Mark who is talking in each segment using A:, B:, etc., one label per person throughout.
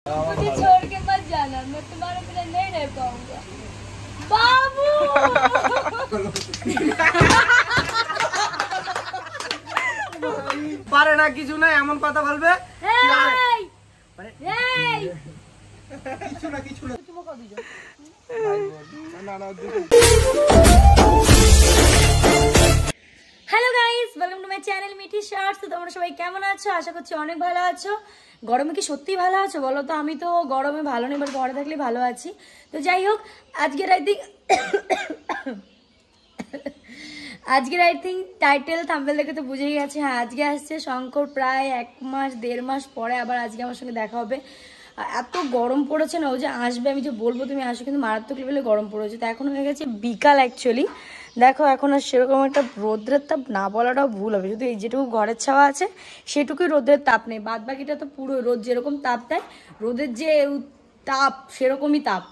A: मुझे छोड़ के मत जाना, मैं तुम्हारे बिना नहीं रह पाऊंगा बाबू।
B: পারে না কিছু না এমন কথা বলবে কিছু না কিছু না
A: hello guys, welcome to my channel Mithi shorts. তো তোমরা সবাই কেমন আছো? আশা করছি অনেক ভালো আছো। গরমে কি সত্যি ভালো আছো বলো তো? আমি তো গরমে ভালো নেই, বাট ঘরে থাকলে ভালো আছি। তো যাই হোক, আজকের আই থিঙ্ক টাইটেল থাম্বনেল দেখে তো বুঝেই গেছে। হ্যাঁ, আজকে আসছে শঙ্কর, প্রায় 1-1.5 মাস পরে আবার আজকে আমার সঙ্গে দেখা হবে। এত গরম পড়েছে না, ও যে আসবে আমি যে বলবো তুমি আসো, কিন্তু মারাত্মক লেভেলে গরম পড়েছে। তো এখন হয়ে গেছে বিকাল অ্যাকচুয়ালি। দেখো এখন আর সেরকম একটা রোদ্রের তাপ না বলাটাও ভুল হবে, শুধু এই যেটুকু ঘরের ছাওয়া আছে সেটুকুই রোদের তাপ নেই, বাদ বাকিটা তো পুরো রোদ যেরকম তাপ দেয়, রোদের যে তাপ সেরকমই তাপ।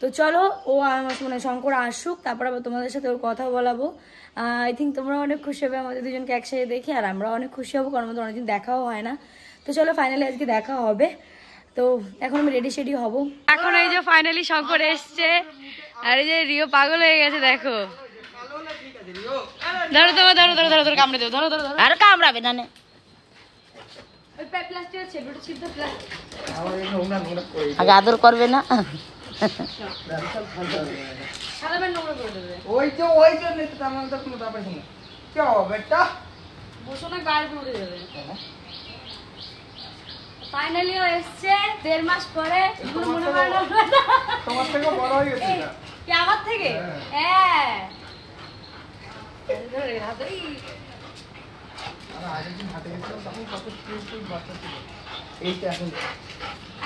A: তো চলো, ও মানে শঙ্কর আসুক, তারপর আবার তোমাদের সাথে ওর কথা বলাবো। আই থিঙ্ক তোমরা অনেক খুশি হবে আমাদের দুজনকে একসাথে দেখি, আর আমরা অনেক খুশি হবো, কারণ আমাদের অনেকদিন দেখাও হয় না। তো চলো, ফাইনালি আজকে দেখা হবে। তো এখন আমি রেডি শেডি হবো। এখন এই যে ফাইনালি শঙ্কর এসছে, আর এই যে রিও পাগল হয়ে গেছে। দেখো, ধরো তোমার, ধরো ধরো ধরো ধরো, কামড়ে দেবো, ধরো ধরো ধরো।
C: আর কামড়াবে না,
A: ওই প্লাস্টিক আছে, দুটো ছিদ্র প্লাস্টিক।
C: আগে আদর করবে না?
A: সারাবার নোংরা করে দেবে।
B: ওই যে নেই তো তেমন তো কোনো ব্যাপার নেই। কি হবে এটা?
A: বসো না, গায়ে উড়ে যাবে। ফাইনালি ও এসছে 1.5 মাস পরে। মনে হয় না
B: তোমার থেকে বড় হয়ে গেছে এটা।
A: কি আমার থেকে? হ্যাঁ।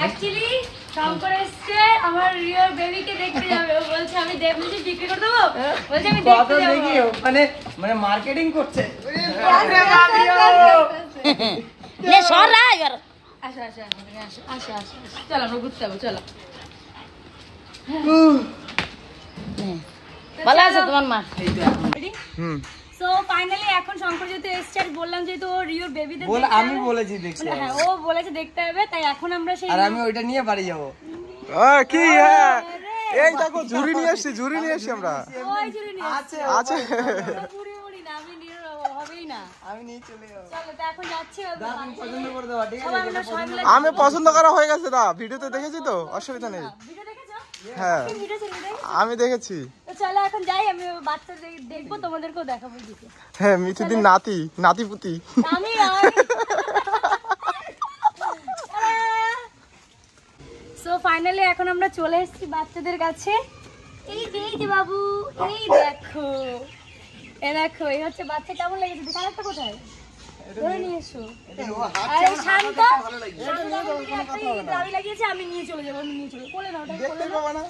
A: অ্যাকচুয়ালি শঙ্কর এসছে আমার রিওর বেবিকে দেখতে যাবে। ও বলছে আমি দেবনিকে বিক্রি করে দেবো, বলছে আমি দেখতে যাবো।
B: মানে মার্কেটিং করছে।
C: লে সরা এবার।
A: আসো আসো আসো আসো আসো, চলো আমরা ঘুরতে যাবো, চলো।
C: ভালো আছে তোমার মা?
A: সো ফাইনালি এখন শঙ্কর যেহেতু এসছে, আর বললাম যেহেতু ও রিওর বেবিদের
B: বল, আমি বলেছি দেখছি।
A: হ্যাঁ, ও বলেছে দেখতে হবে, তাই এখন আমরা সেই
B: আর আমি ওইটা নিয়ে বাড়ি যাব।
D: কি হ্যাঁ, এই দেখো ঝুড়ি নিয়ে আসছি আমরা।
A: ওই জুড়ি নিয়ে
B: আছে
D: আছে
A: পুরি মুড়ি না, আমি নিয়ে হবেই না।
B: আমি নিয়ে চলে যাব।
A: চলো, তো এখন যাচ্ছি।
B: তুমি পছন্দ করে দাও, ঠিক আছে?
A: আমরা সবাই মিলে
D: আমি পছন্দ করা হয়ে গেছে না, ভিডিওতে দেখেছি তো, অসুবিধা নেই।
A: ভিডিও দেখেছো?
D: হ্যাঁ
A: ভিডিও ছেড়ে দেই।
D: আমি দেখেছি।
A: তো চলো এখন যাই, আমি বাচ্চাদের দেখবো, তোমাদেরকেও দেখাবো দিকে।
D: হ্যাঁ, মিথিদিন নাতি পুতি।
A: আমি সো ফাইনালি এখন আমরা চলে এসেছি বাচ্চাদের কাছে। এই যে বাবু, এই দেখো, দেখো, এই হচ্ছে বাচ্চা। কেমন লেগেছে? দোকানটা কোথায়? ধরে নিয়ে এসো। আরে শান্ত, দাবি লাগিয়েছে, আমি নিয়ে চলে যাবো, আমি নিয়ে চলে যাবো। কোলে নাও, কোলে নাও।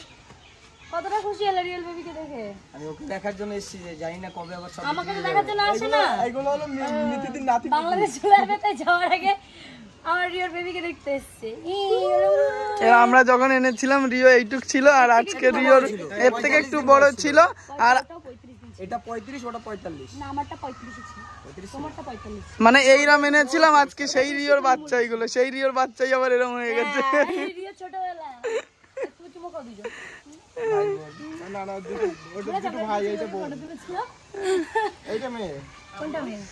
A: কতটা খুশি হলো রিয়েল বেবিকে দেখে?
B: আমি ওকে দেখার জন্য এসেছি, যে জানি না কবে আবার সব।
A: আমাকে তো দেখার জন্য আসে না,
D: এগুলো হলো মিথিদিন নাতি।
A: বাংলাদেশ চলে আসবে, তাই যাওয়ার আগে আমার রিয়েল বেবিকে দেখতে এসছে।
D: আমরা যখন এনেছিলাম রিও এইটুক ছিল, আর আজকে রিওর এর থেকে একটু বড় ছিল। আর
B: এটা 35, ওটা 45।
A: না, আমারটা 35 ছিল, তোমারটা 45।
D: মানে এইরকম এনেছিলাম, আজকে সেই রিওর বাচ্চা, এইগুলো সেই রিওর বাচ্চাই আবার এরকম হয়ে গেছে।
A: রিও ছোটবেলা তুমি চুমো কর দিছো।
D: না না, ওটা দুটো ভাই, এইটা বোন, এইটা মেয়ে।
A: কোনটা মেয়ে?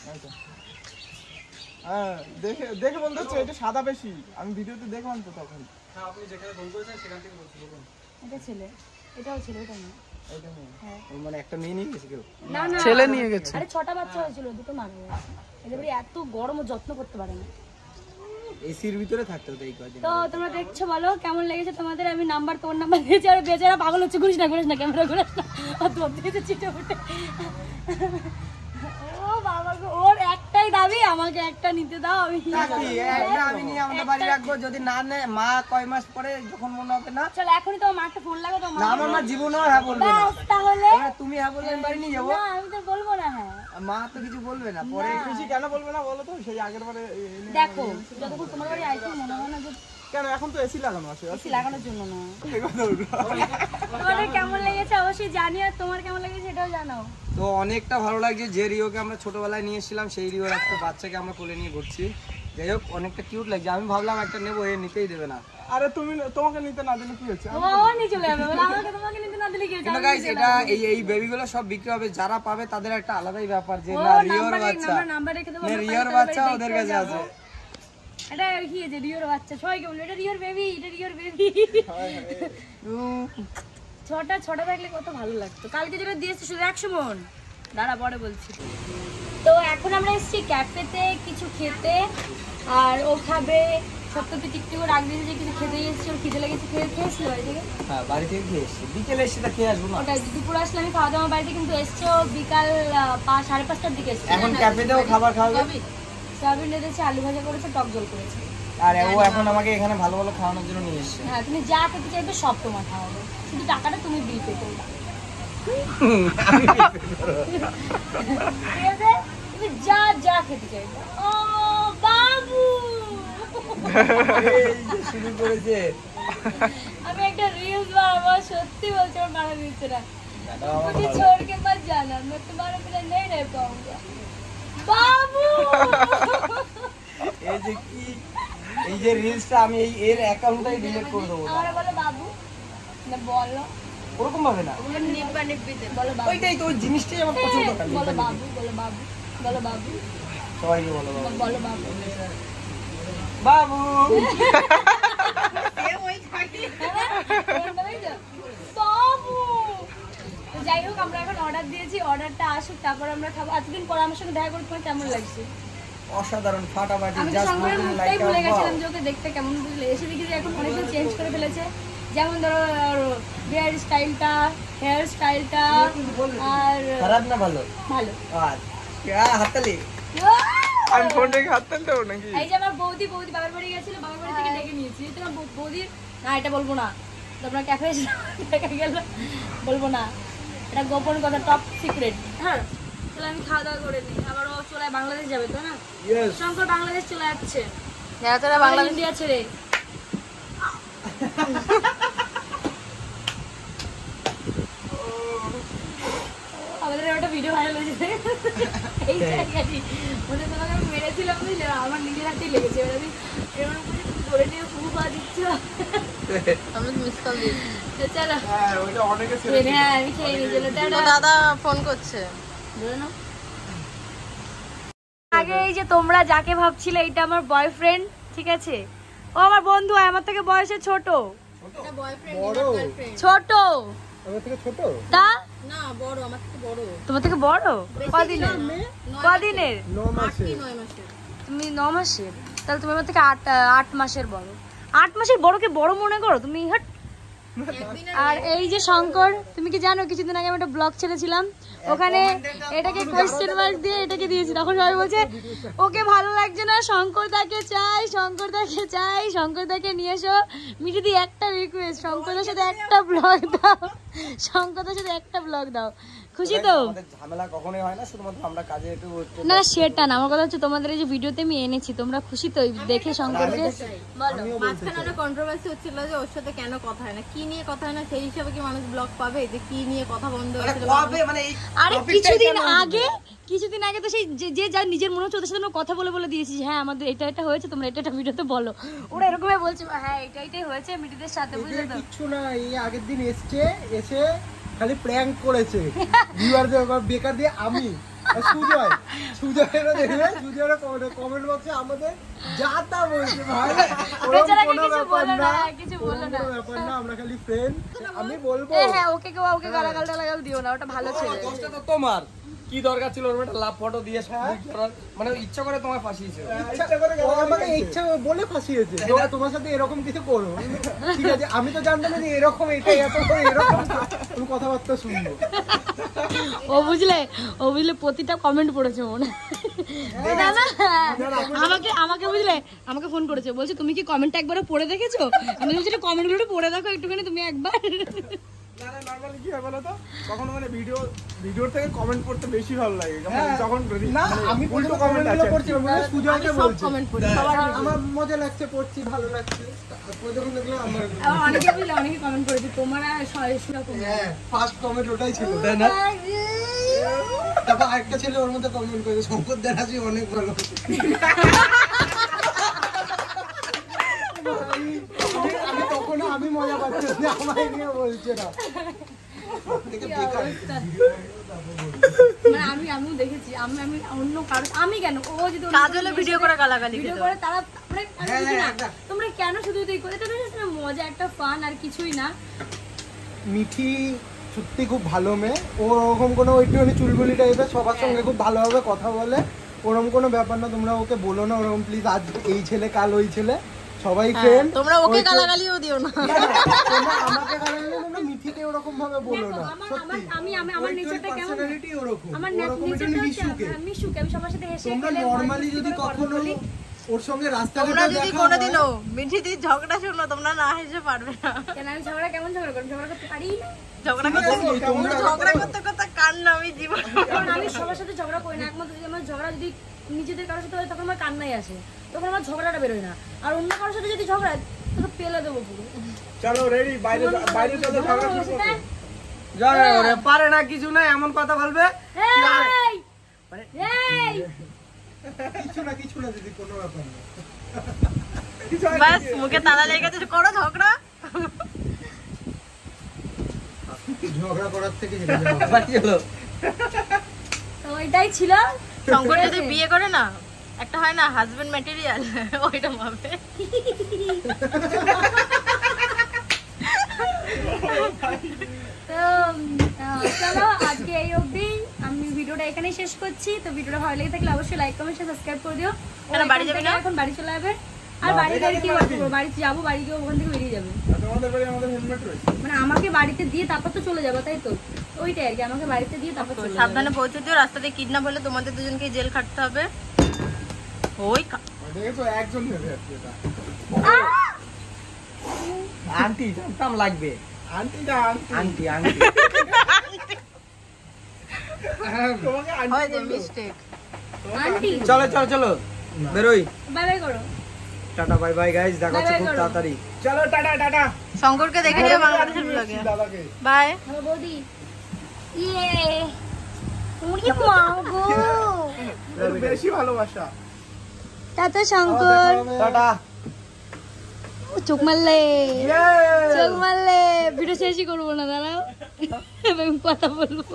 D: হ্যাঁ, দেখে বলতে হচ্ছে এটা সাদা বেশি। আমি ভিডিওতে দেখলাম তো তখন। আপনি যেখানে ফোন করেছেন সেখান থেকে বলছি।
A: এটা ছেলে, এটাও ছেলে, এটা মেয়ে।
D: এইটা মেয়ে।
A: হ্যাঁ,
B: মানে একটা মেয়ে নিয়ে গেছে কেউ?
A: না না,
D: ছেলে নিয়ে গেছে।
A: আরে 6টা বাচ্চা হয়েছিল, দুটো মারা গেছে। এদের এত গরম ও যত্ন করতে পারে না।
B: এসির ভিতরে থাকতে হতো এই কদিন।
A: তো তোমরা দেখছো, বলো কেমন লেগেছে তোমাদের? আমি নাম্বার, তোমার নাম্বার দিয়েছি, আর বেচারা পাগল হচ্ছে, ঘুরিস না ক্যামেরা ঘুরিস না, আর তোর দিয়েছে চিটে ফুটে। ও বাবা গো, ওর একটাই দাবি, আমাকে একটা নিতে দাও, আমি
B: আমি নিয়ে আমাদের বাড়ি রাখবো। যদি না নেয়, মা কয় মাস পরে যখন মনে হবে না।
A: চলো এখনই তোমার মাকে ফোন লাগো, তোমার
B: না, আমার মা জীবনেও হ্যাঁ বলবে না।
A: তাহলে
B: তুমি হ্যাঁ বললে আমি বাড়ি নিয়ে যাবো।
A: না, আমি তো বলবো না। হ্যাঁ,
B: মা তো কিছু বলবে না পরে।
D: খুশি কেন বলবে না বলো তো? সেই আগের বারে
A: দেখো, যতক্ষণ তোমার বাড়ি আইছি মনে হয় না যে
D: কেন, এখন তো এসি লাগানো আছে।
A: এসি লাগানোর জন্য না। তোমাদের কেমন লেগেছে অবশ্যই জানিও, আর তোমার কেমন লেগেছে সেটাও জানাও।
B: তো অনেকটা ভালো লাগছে যে রিওকে আমরা ছোটবেলায় নিয়ে এসেছিলাম, সেই রিওর একটা বাচ্চাকে আমরা কোলে নিয়ে ঘুরছি। যাই হোক অনেকটা কিউট লাগছে, আমি ভাবলাম একটা নেবো, এ নিতেই দেবে না।
D: আরে তুমি তোমাকে নিতে না দিলে কি হচ্ছে?
A: ও নিয়ে চলে যাবে, বলে আমাকে তোমাকে নিতে না দিলে কি হচ্ছে?
B: কিন্তু গাইস এটা এই বেবিগুলো সব বিক্রি হবে, যারা পাবে তাদের একটা আলাদাই ব্যাপার যে না রিওর বাচ্চা,
A: নাম্বার রেখে দেবো,
B: না রিওর বাচ্চা ওদের কাছে আছে।
A: এটা কি আছে রিওর বাচ্চা, সবাইকে বলবো এটা রিওর বেবি, এটা রিওর বেবি। ছটা থাকলে কত ভালো লাগতো। কালকে যেটা দিয়েছে শুধু 100 মন, দাঁড়া পরে বলছি। তো এখন আমরা এসেছি ক্যাফেতে কিছু খেতে, আর ও খাবে সত্যি টিকটিকও রাখ দিয়েছে যে কিছু খেতে এসেছি, ওর খিদে লেগেছে, খেয়েছিল বাড়ি থেকে।
B: হ্যাঁ বাড়ি থেকে খেয়ে এসেছি, বিকেলে এসে তা খেয়ে আসবো না।
A: ওটা দুপুর আসলে আমি খাওয়া দাওয়া বাড়িতে, কিন্তু এসছে ও বিকাল 5:30টার দিকে এসছে।
B: এখন ক্যাফেতেও খাবার খাওয়াবে।
A: সয়াবিন রেঁধেছে, আলু ভাজা করেছে, টক জল করেছে।
B: আর ও এখন আমাকে এখানে ভালো ভালো খাওয়ানোর জন্য নিয়ে এসেছে।
A: হ্যাঁ তুমি যা খেতে চাইবে সব তোমার খাওয়াবে, শুধু টাকাটা তুমি বিল পে করবে। ঠিক আছে, তুমি যা খেতে চাইবে। ও বাবু
B: এই যে শুরু করেছে।
A: আমি একটা রিলস বানাবো, সত্যি বলছি আমার মারা দিচ্ছে না। मुझे छोड़ के मत जाना, मैं तुम्हारे बिना नहीं रह पाऊंगा बाबू।
B: এই যে রিলসটা আমি এর অ্যাকাউন্টটাই ডিলিট করে দেবো।
A: আমারে বলো বাবু না, বলো
B: ওরকম ভাবে না,
A: ওগুলো নিব্বা নিব্বিতে বলো বাবু।
B: ওইটাই তো, ওই জিনিসটাই আমার পছন্দ করে।
A: বলো বাবু, বলো বাবু, বলো বাবু,
B: সবাইকে বলো বাবু।
A: বলো বাবু।
B: বাবু
A: বাবু। যাই হোক আমরা এখন অর্ডার দিয়েছি, অর্ডারটা আসুক তারপর আমরা খাবো। এতদিন পর আমার সঙ্গে দেখা করতে তোমার কেমন লাগছে?
B: অসাধারণ, ফাটাফাটি,
A: আমি তো
B: জাস্ট
A: শঙ্করের
B: লুকিং
A: মুখটাই
B: লাইক
A: ভুলে
B: আ
A: গেছিলাম যে ওকে দেখতে কেমন, বুঝলে? এসে দেখি যে এখন অনেক কিছু চেঞ্জ করে ফেলেছে, যেমন ধরো হেয়ার স্টাইলটা, আর
B: খারাপ না ভালো?
A: ভালো।
B: আচ্ছা হাততালি।
D: আমি ফোন রেখে হাত তুলতে হবে নাকি?
A: এই যে আমার বৌদি বাবার বাড়ি গেছিল, বাবার বাড়ি থেকে ডেকে নিয়েছি। তোমার বৌদির না, এটা বলবো না, তোমরা ক্যাফে এসে দেখা গেল, বলবো না, এটা গোপন কথা, টপ সিক্রেট। হ্যাঁ চলো আমি খাওয়া দাওয়া করে নিই, আবার ও চলে বাংলাদেশ যাবে তো না? শঙ্কর বাংলাদেশ চলে যাচ্ছে, বাংলাদেশ ইন্ডিয়া ছেড়ে। আমাদের একটা ভিডিও ভাইরাল হয়েছে এই জায়গাটি, মানে তোমাকে আমি মেরেছিলাম বুঝলে, আমার নিজের হাতেই লেগেছে। এবার আমি এমন করে ধরে নিয়ে ফুফু পা দিচ্ছ,
C: আমি মিস কল দিই।
A: চলো
D: হ্যাঁ ওইটা অনেকে
A: হ্যাঁ আমি খেয়ে নিয়ে চলো।
C: দাদা ফোন করছে।
A: আগে এই যে তোমরা যাকে ভাবছিলে এইটা আমার বয়ফ্রেন্ড, ঠিক আছে, ও আমার বন্ধু, আমার থেকে বয়সে ছোট। ছোট তা
C: না বড়, আমার থেকে বড়।
A: তোমার থেকে বড়? কদিনের?
C: 9 মাসের।
A: তুমি 9 মাসের? তাহলে তুমি আমার থেকে 8 মাসের বড়। 8 মাসের বড়কে বড় মনে করো তুমি? হাট। আর এই যে শঙ্কর, তুমি কি জানো কিছুদিন আগে আমি একটা ব্লগ ছেড়েছিলাম, ওখানে এটাকে কোয়েশ্চেন মার্ক দিয়ে এটাকে দিয়েছি, তখন সবাই বলছে ওকে ভালো লাগছে না, শঙ্করদাকে চাই, শঙ্করদাকে নিয়ে এসো। মিঠিদি একটা রিকোয়েস্ট, শঙ্করদার সাথে একটা ব্লগ দাও, খুশি তো?
B: ঝামেলা কখনোই হয় না, শুধুমাত্র আমরা কাজে একটু
A: না সেটা না, আমার কথা হচ্ছে তোমাদের এই যে ভিডিওতে আমি এনেছি, তোমরা খুশি তো দেখে শঙ্করকে? বলো।
C: মাঝখানে একটা কন্ট্রোভার্সি হচ্ছিল যে ওর সাথে কেন কথা হয় না, কি নিয়ে কথা হয় না, সেই হিসাবে কি মানুষ ব্লগ পাবে যে কি নিয়ে কথা বন্ধ হয়েছিল?
A: আরে কিছুদিন আগে তো সেই যে যার নিজের মনে হচ্ছে ওদের সাথে কথা বলে দিয়েছি, হ্যাঁ আমাদের এটা হয়েছে, তোমরা এটা ভিডিওতে বলো। ওরা এরকমই বলছে, হ্যাঁ এটাই হয়েছে মিটিদের সাথে, বুঝলে তো?
E: কিছু না, এই আগের দিন এসে খালি প্র্যাঙ্ক করেছে ভিউয়ারদের বেকার দিয়ে। আমি সুজয়েরও দেখবে, সুজয়েরও কমেন্ট বক্সে আমাদের যা তা বলছে, ভাই
A: বেচারাকে
E: কোনো
A: কিছু
E: ব্যাপার
A: বলো
E: না,
A: না, কিছু বলো না।
E: কোনো ব্যাপার না, আমরা খালি ফ্রেন্ড। আমি বলবো
A: হ্যাঁ ওকে গালাগাল দিও না, ওটা ভালো ছেলে।
B: দোষটা তো তোমার, কি দরকার ছিল ওর একটা লাভ ফটো দিয়ে করার? মানে ইচ্ছা করে তোমায় ফাঁসিয়েছে।
E: ও আমাকে ইচ্ছা বলে ফাঁসিয়েছে, তোমার সাথে এরকম কিছু করো, ঠিক আছে? আমি তো জানতাম না যে এরকম, এটা এত করে এরকম তুমি কথাবার্তা শুনবো।
A: ও বুঝলে প্রতিটা কমেন্ট পড়েছে মনে আমাকে বুঝলে, আমাকে ফোন করেছে, বলছে তুমি কি কমেন্টটা একবার পড়ে দেখেছো? আমি বলছি কমেন্টগুলো পড়ে দেখো একটুখানি তুমি একবার।
D: না নরমালি কি হয় বলো তো, কখনো মানে ভিডিওর থেকে কমেন্ট পড়তে বেশি ভালো লাগে, যখন
E: না আমি উল্টো কমেন্টগুলো পড়ছি, মানে সুজয়কে বলছি
C: কমেন্ট পড়ি,
E: আমার মজা লাগছে, পড়ছি, ভালো লাগছে, তারপর যখন দেখলাম আমার
A: অনেকে কমেন্ট করেছে তোমার
E: ফার্স্ট কমেন্ট ওটাই ছিল, তাই না? তারপর আরেকটা ছেলে ওর মধ্যে কমেন্ট করেছে, শঙ্কর দেখাচ্ছি অনেক ভালো। আমি মজা পাচ্ছি না, আমায় নিয়ে বলছে না।
A: মানে আমিও দেখেছি, আমি অন্য কারো, আমি কেন, ও যদি
C: কাজলে ভিডিও করে গালাগালি
A: ভিডিও করে তারা তোমরা কেন শুধু তুই করে, এটা তো মজা, একটা ফান আর কিছুই না।
E: মিঠি সত্যি খুব ভালো মেয়ে, ওরকম কোনো একটুখানি চুলবুলি টাইপের, সবার সঙ্গে খুব ভালোভাবে কথা বলে, ওরকম কোনো ব্যাপার না। তোমরা ওকে বলো না ওরকম প্লিজ, আজ এই ছেলে কাল ওই ছেলে, সবাই ফ্রেন্ড।
C: তোমরা ওকে গালাগালিও দিও না,
E: তোমরা আমাকে গালাগালি, তোমরা মিঠিকে ওরকম ভাবে বলো না। সত্যি
A: আমি আমার নেচারটা কেমন,
E: পার্সোনালিটি ওরকম,
A: আমার
E: ওরকম একটা
A: নেচারটা
E: মিশুকে।
A: আমি সুখে, আমি সবার সাথে হেসে
E: তোমরা
A: খেলে
E: নরমালি যদি কখনো ওর সঙ্গে রাস্তাঘাটে
C: তোমরা যদি
E: দেখা হয়,
C: কোনোদিনও মিঠিদি ঝগড়া শুনো তোমরা না হেসে পারবে না।
A: কেন আমি ঝগড়া কেমন ঝগড়া করি, ঝগড়া করতে পারি না,
C: ঝগড়া করতে ঝগড়া করতে করতে কান্না আমি জীবন।
A: কারণ আমি সবার সাথে ঝগড়া করি না, একমাত্র যদি আমার ঝগড়া যদি নিজেদের কারোর সাথে হয় তখন আমার কান্নাই আসে, তখন আমার ঝগড়াটা বেরোয় না। আর অন্য কারোর সাথে যদি ঝগড়া তোকে পেলে দেবো পুরো।
E: চলো রেডি, বাইরে বাইরে চলো, ঝগড়া শুরু করো।
B: ঝগড়া করে পারে না, কিছু না, এমন কথা বলবে।
A: এই! এই!
E: কিছু না দিদি, কোনো ব্যাপার না।
C: বাস মুখে তালা লেগে গেছে, করো ঝগড়া।
E: ঝগড়া করার থেকে হেরে যাওয়া।
B: বাকি হলো।
A: তো ওইটাই ছিল।
C: শঙ্কর যদি বিয়ে করে না, একটা হয় না হাজবেন্ড ম্যাটেরিয়াল, ওইটা পাবে।
A: তো চলো আজকে এই অবধি, আমি ভিডিওটা এখানেই শেষ করছি। তো ভিডিওটা ভালো লেগে থাকলে অবশ্যই লাইক কমেন্ট সাবস্ক্রাইব করে দিও।
C: কেন বাড়ি যাবে না?
A: এখন বাড়ি চলে যাবে। আর বাড়িতে আর কি করবো, বাড়িতে যাবো, বাড়ি গিয়ে ওখান থেকে বেরিয়ে যাবে।
E: তোমাদের বাড়ি আমাদের হেলমেট রয়েছে।
A: মানে আমাকে বাড়িতে দিয়ে তারপর তো চলে যাবো, তাই তো? ওইটাই আর কি, আমাকে বাড়িতে দিয়ে তারপর চলে যাবো।
C: সাবধানে পৌঁছে দিও, রাস্তাতে কিডন্যাপ হলে তোমাদের দুজনকে জেল খাটতে হবে। ওই
E: দেখো একজন নেবে আর কি এটা।
B: আন্টি জানতাম লাগবে।
E: আন্টিটা
B: আন্টি আন্টি
E: তোমাকে
C: হয় যে মিস্টেক।
A: আন্টি
B: চলো চলো চলো বেরোই।
A: বাই বাই করো।
B: টাটা বাই বাই গাইস, দেখা হচ্ছে
A: Bye bye
B: খুব
A: করো।
B: তাড়াতাড়ি।
E: চলো টাটা টাটা।
C: শঙ্করকে দেখে নিও বাংলাদেশের ব্লগে।
E: দাদাকে
C: বাই।
A: হ্যালো বৌদি। ইয়ে উড়ি মাগো।
E: বেশি ভালোবাসা।
A: টাটা শঙ্কর।
B: টাটা।
A: চোখ মারলে, চোখ মারলে। ভিডিও শেষই করবো না, দাঁড়াও, আমি কথা বলবো।